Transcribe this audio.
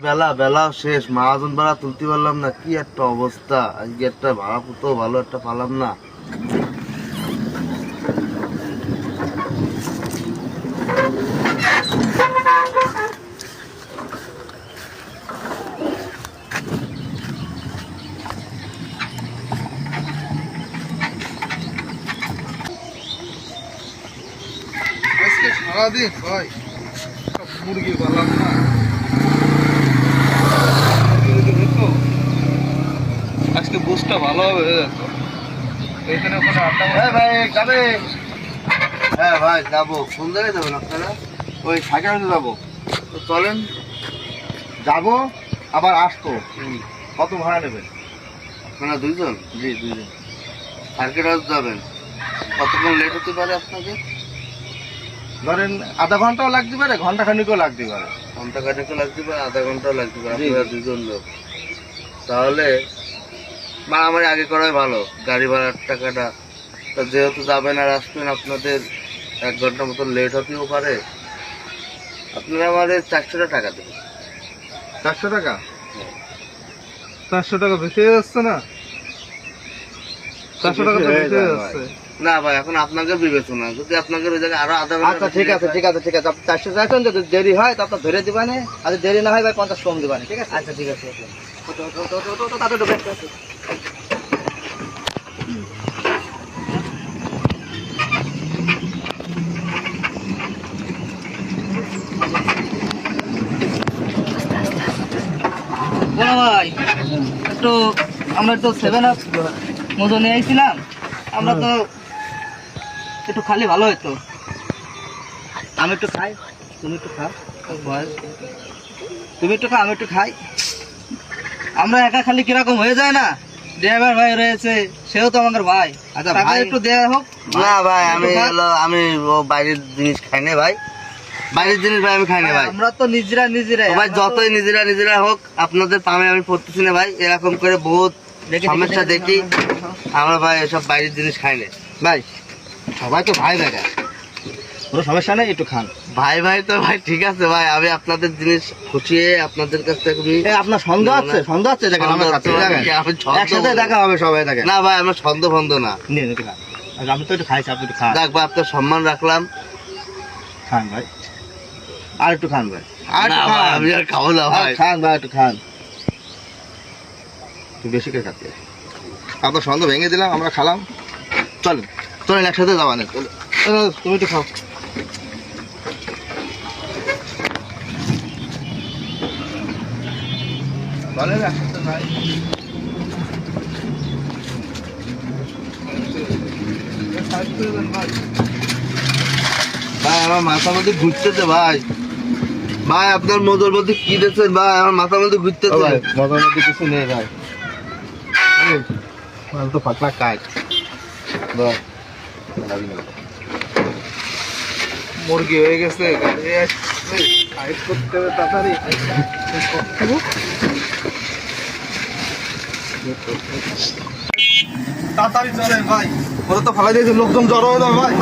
বেলা বেলা শেষ, মহাজন ভাড়া তুলতে পারলাম না, কি একটা অবস্থা। আজকে একটা ভাড়া পুতো ভালো একটা পালাম না। আজকে সারাদিন ভাই মুরগি পালাম না। আজকে বুঝটা ভালো হবে এখানে ওখানে আড্ডা। হ্যাঁ ভাই যাবে, হ্যাঁ ভাই যাবো। কোন জায়গায় যাবেন আপনারা? ওই সাইকেলে যাবো। তো চলেন, যাবো আবার আসবো। কত ভাড়া নেবেন আপনারা? দুইজন? জি দুইজন। সার্কিট হাউস যাবেন, কতক্ষণ লেট হতে পারে আপনাকে? ধরেন আধা ঘন্টাও লাগতে পারে, ঘন্টা খানিকও লাগতে পারে। ঘন্টা খানেকও লাগতে পারে, আধা ঘন্টাও লাগতে পারে। আপনারা দুজন লোক, তাহলে মারামারি আগে করাই ভালো। গাড়ি ভাড়ার টাকাটা তা যেহেতু যাবেন আর আসবেন, আপনাদের 1 ঘন্টা মতো লেট হতেও পারে। আপনারা আমাদের 400 টাকা দেবেন। 400 টাকা? 400 টাকা বেশি হয়ে যাচ্ছে না? 400 টাকা তো বেশি হয়ে যাচ্ছে। না ভাই, এখন আপনাকে বিবেচনা, যদি আপনাকে ওই জায়গায় আরো আধা আচ্ছা ঠিক আছে ঠিক আছে ঠিক আছে, 400 টাকা যদি দেরি হয় তো আপনার ধরে দিবানে, আর যদি দেরি না হয় ভাই 50 কম দিবানে। ঠিক আছে? আচ্ছা ঠিক আছে। ভাই একটু আমরা তো 7 আপ মজা নিয়ে আইছিলাম, আমরা তো একটু খালি ভালো হতো। আমি একটু খাই, তুমি একটু খাও, তুমি একটু খাও, আমি একটু খাই। আমরা একা খালি কিরকম হয়ে যায় না? ড্রাইভার ভাই রয়েছে, সেও তো আমাদের ভাই। আচ্ছা ভাই একটু দেয়া হোক। না ভাই, আমি ও বাইরের জিনিস খাই না ভাই, বাইরের জিনিস ভাই আমি খাই না ভাই। আমরা তো নিজেরা ভাই যতই নিজেরা হোক, আপনাদের পামে আমি পড়তেছি না ভাই। এরকম করে বহুত সমস্যা দেখি আমরা ভাই, এসব বাইরের জিনিস খাই না ভাই। সবাই তো ভাই দেখা, কোনো সমস্যা নেই, একটু খান। ভাই ভাই তো ভাই ঠিক আছে ভাই, আমি আপনাদের জিনিস খুশিয়ে আপনাদের কাছ থেকে আপনার সন্দেহ আছে? সন্দেহ আছে? দেখেন আমার কাছে একসাথে দেখা হবে সবাই। দেখেন না ভাই, আমার ছন্দ ফন্দ না। নিয়ে একটু খান, আমি তো একটু খাইছি, আপনি একটু খান। দেখ ভাই, আপনার সম্মান রাখলাম, খান ভাই, আর একটু খান ভাই, আর না একটু ভাই, খান। আমি আর খাবো না ভাই। খান ভাই, একটু খান, একটু বেশি করে খাতে। আপনার সন্দেহ ভেঙে দিলাম, আমরা খালাম। চলেন চলেন একসাথে যাওয়া নেই। তুমি একটু খাও। চলেন একসাথে ভাই। ভাই আমার মাথার মধ্যে ঘুরতেছে ভাই। ভাই আপনার মজুর মধ্যে কি দিচ্ছেন ভাই? আমার মাথার মধ্যে ঘুরতেছে। মজার মধ্যে কিছু নেই ভাই, তো পাতলা কাজ। মুরগি হয়ে গেছে, গাড়ি আসছে, ফাইট করতে হবে তাড়াতাড়ি। তাড়াতাড়ি চলেন ভাই, ওরা তো ফালাই দিয়েছে, লোকজন জড়ো হয়ে যাবে ভাই।